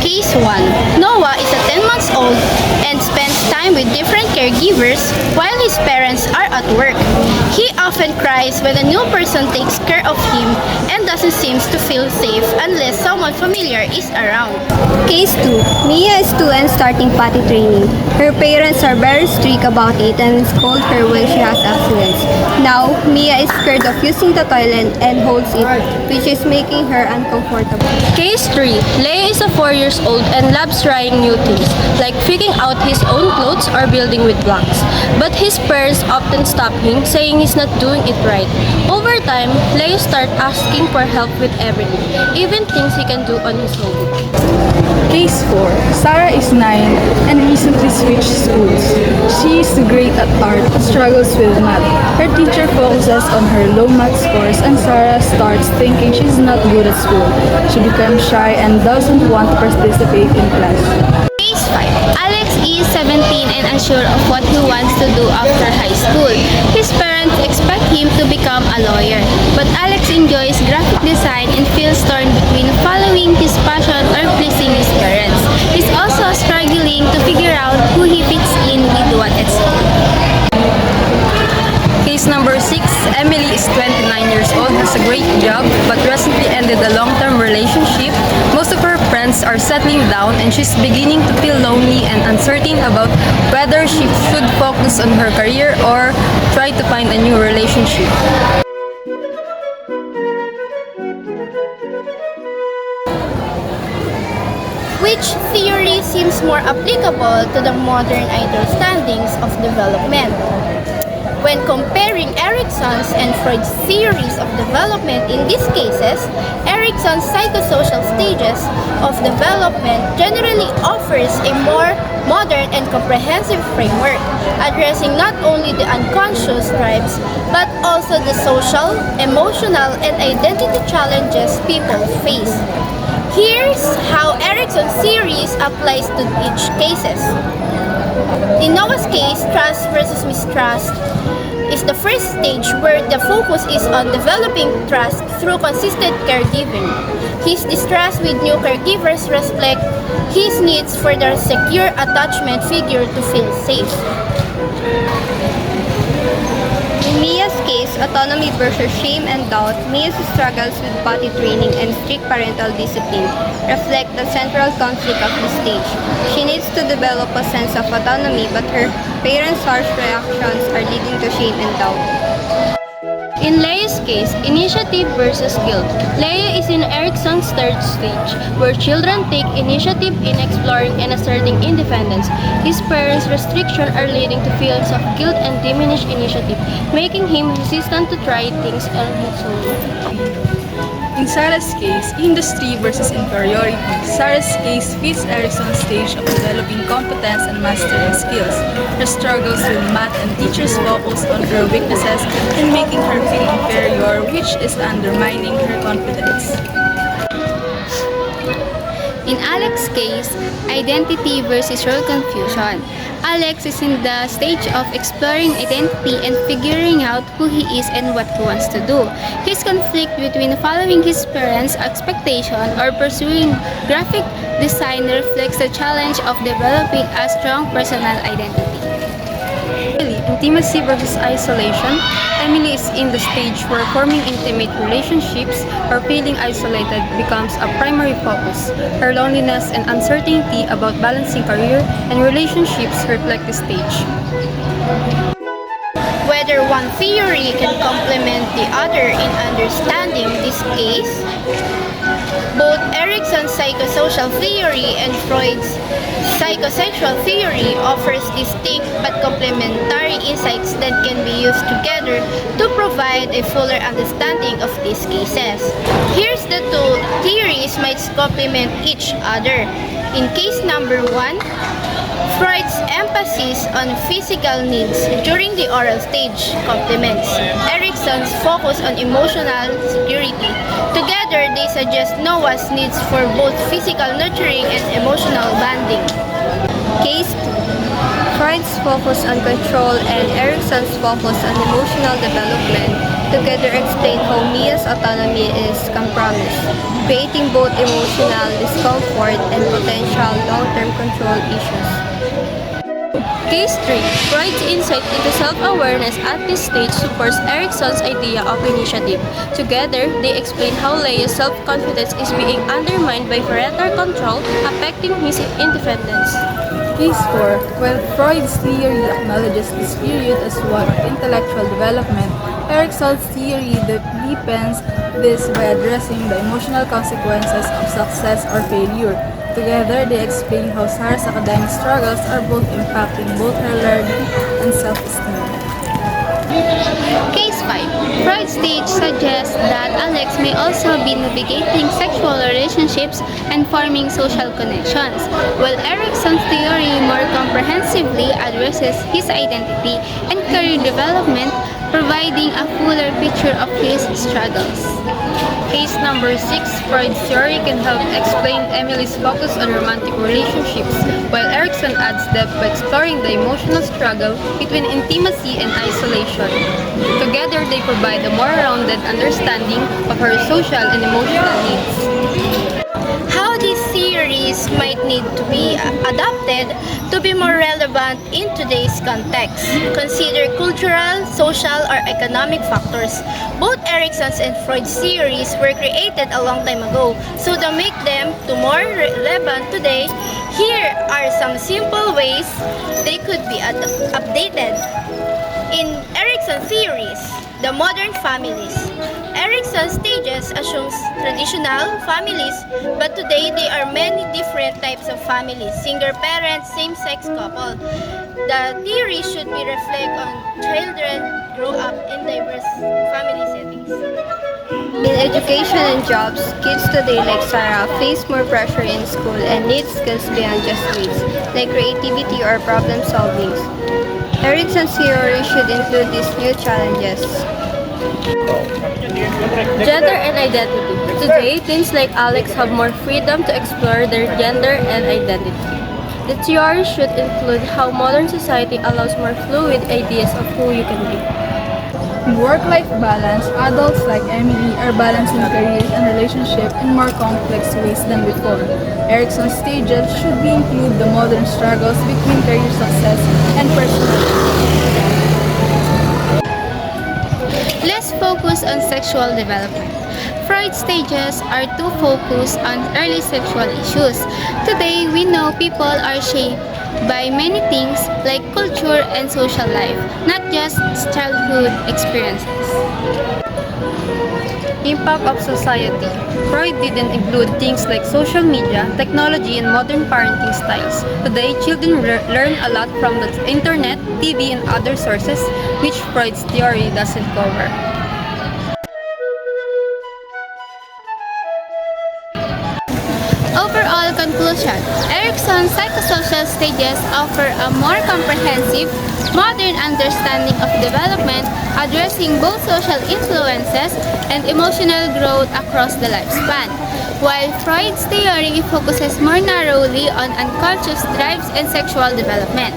Case 1. Noah is a 10 months old and spends time with different caregivers while his parents are at work. He often cries when a new person takes care of him and doesn't seem to feel safe unless someone familiar is around. Case 2. Mia is 2 and starting potty training. Her parents are very strict about it and scold her when she has accidents. Now, Mia is scared of using the toilet and holds it, which is making her uncomfortable. Case 3. Leo is a 4 years old and loves trying new things, like picking out his own clothes or building with blocks. But his parents often stop him, saying he's not doing it right. Over time, Leo starts asking for help with everything, even things he can do on his own. Case 4. Sarah is 9 and recently switched schools. She is great at art but struggles with math. Her teacher focuses on her low math scores and Sarah starts thinking she's not good at school. She becomes shy and doesn't want to participate in class. Case 5. Alex is 17 and unsure of what he wants to do after high school. His parents expect him to become a lawyer, but Alex enjoys graphic design and feels torn between following his passion or pleasing his parents. He's also struggling to figure out who he fits in with what at school. Case number 6. Emily is 29 years old, has a great job, but recently ended a long-term relationship. Most of her friends are settling down and she's beginning to feel lonely and uncertain about whether she should focus on her career or try to find a new relationship. Which theory seems more applicable to the modern understandings of development? When comparing Erikson's and Freud's theories of development in these cases, Erikson's psychosocial stages of development generally offers a more modern and comprehensive framework, addressing not only the unconscious drives, but also the social, emotional, and identity challenges people face. Here's how Erikson's series applies to each cases. In Noah's case, trust versus mistrust is the first stage where the focus is on developing trust through consistent caregiving. His distrust with new caregivers reflect his needs for their secure attachment figure to feel safe. In Mia's case, autonomy versus shame and doubt, Mia's struggles with potty training and strict parental discipline reflect the central conflict of the stage. She needs to develop a sense of autonomy, but her parents' harsh reactions are leading to shame and doubt. In Leia's case, initiative versus guilt. Leia is in Erikson's third stage, where children take initiative in exploring and asserting independence. His parents' restrictions are leading to feelings of guilt and diminished initiative, making him resistant to try things on his own. In Sarah's case, industry versus inferiority. Sarah's case fits Erikson's stage of developing competence and mastering skills. Her struggles with math and teachers focus on her weaknesses and making her feel inferior, which is undermining her confidence. In Alex's case, identity versus role confusion. Alex is in the stage of exploring identity and figuring out who he is and what he wants to do. His conflict between following his parents' expectation or pursuing graphic design reflects the challenge of developing a strong personal identity. Intimacy versus isolation. Emily is in the stage where forming intimate relationships or feeling isolated becomes a primary focus. Her loneliness and uncertainty about balancing career and relationships reflect the stage. Whether one theory can complement the other in understanding this case, both Erikson's psychosocial theory and Freud's psychosexual theory offers distinct but complementary insights that can be used together to provide a fuller understanding of these cases. Here's the two theories might complement each other. In case number 1, Freud's emphasis on physical needs during the oral stage complements Erikson's focus on emotional security. Together, they suggest Noah's needs for both physical nurturing and emotional bonding. Case 2. Freud's focus on control and Erikson's focus on emotional development together explain how Mia's autonomy is compromised, creating both emotional discomfort and potential long-term control issues. Case 3. Freud's insight into self-awareness at this stage supports Erikson's idea of initiative. Together, they explain how Leo's self-confidence is being undermined by parental control, affecting his independence. Case 4. While Freud's theory acknowledges this period as one of intellectual development, Erikson's theory deepens this by addressing the emotional consequences of success or failure. Together, they explain how Sarah's academic struggles are both impacting both her learning and self-esteem. Case 5. Freud's stage suggests that Alex may also be navigating sexual relationships and forming social connections, while Erikson's theory more comprehensively addresses his identity and career development, providing a fuller picture of his struggles. Case number 6. Freud's theory can help explain Emily's focus on romantic relationships, while Erikson adds depth by exploring the emotional struggle between intimacy and isolation. Together, they provide a more rounded understanding of her social and emotional needs. How these theories might need to be adapted to be more relevant in today's context. Consider cultural, social, or economic factors. Both Erikson's and Freud's theories were created a long time ago, so to make them more relevant today, here are some simple ways they could be updated. In Erikson's theories, the modern families. Erikson's stages assumes traditional families, but today there are many different types of families, single parents, same-sex couple. The theory should be reflect on children grow up in diverse family settings. In education and jobs, kids today like Sarah face more pressure in school and need skills beyond just grades, like creativity or problem solving. Erikson's theory should include these new challenges. Gender and identity. Today, teens like Alex have more freedom to explore their gender and identity. The theory should include how modern society allows more fluid ideas of who you can be. In work-life balance, adults like Emily are balancing career and relationship in more complex ways than before. Erikson's stages should be include the modern struggles between career success and personal fulfillment. Let's focus on sexual development. Freud's stages are too focused on early sexual issues. Today, we know people are shaped by many things like culture and social life, not just childhood experiences. Impact of society. Freud didn't include things like social media, technology, and modern parenting styles. Today, children learn a lot from the internet, TV, and other sources, which Freud's theory doesn't cover. Overall conclusion, Erikson's psychosocial stages offer a more comprehensive, modern understanding of development, addressing both social influences and emotional growth across the lifespan, while Freud's theory focuses more narrowly on unconscious drives and sexual development.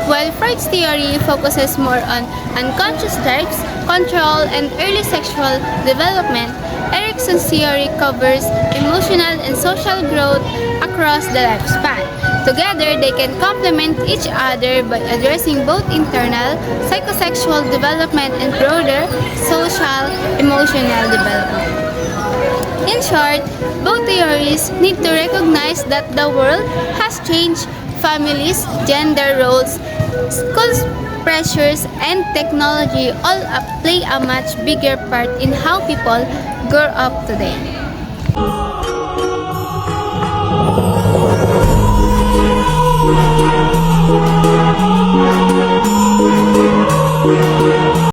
While Freud's theory focuses more on unconscious drives, control, and early sexual development, Erikson's theory covers emotional and social growth across the lifespan. Together, they can complement each other by addressing both internal, psychosexual development and broader social, emotional development. In short, both theories need to recognize that the world has changed. Families, gender roles, schools pressures, and technology all play a much bigger part in how people grow up today.